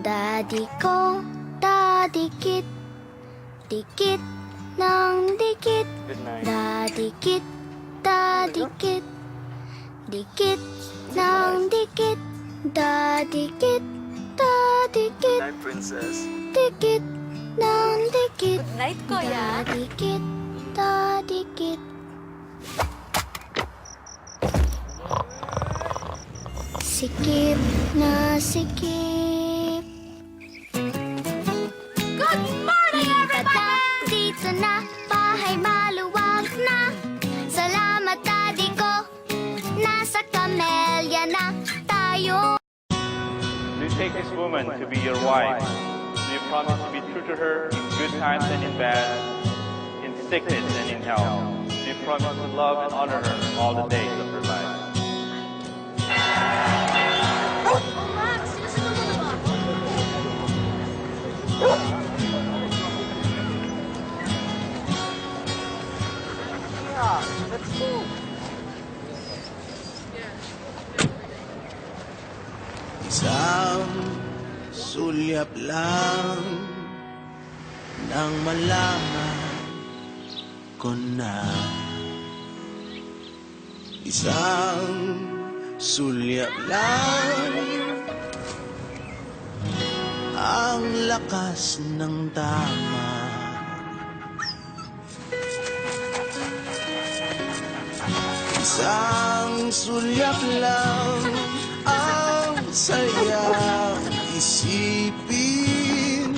Daddy ko, dadikit, dikit ng dikit. Good night. Dadikit, dadikit, dikit ng dikit. Dadikit, dadikit, Night, princess. dikit ng dikit. Good night, Kuya. Dadikit, dadikit. Sikip na sikip. Good morning, everybody! Dito na, bahay maluwag na. Salamat, daddy ko. Nasa CAMELLA na tayo. Do you take this woman to be your wife? Do you promise to be true to her in good times and in bad, in sickness and in health? Do you promise to love and honor her all the days of her life? Isang sulyap lang nang malaman ko na. Isang sulyap lang ang lakas ng tama. Isang sulyap lang ang sayang isipin.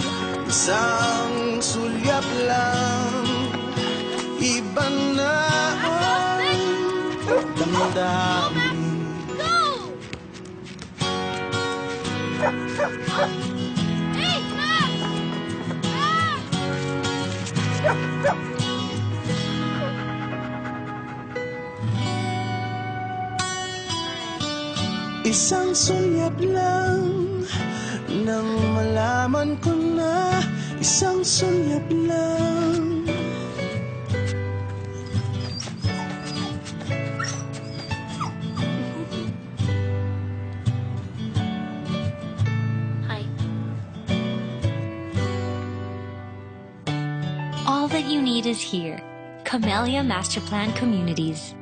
Isang sulyap lang, iba na ang damdamin. Hey, Max! Isang sulyap lang nang malaman ko na. Isang sulyap lang. Hi. All that you need is here. Camellia Master Plan Communities.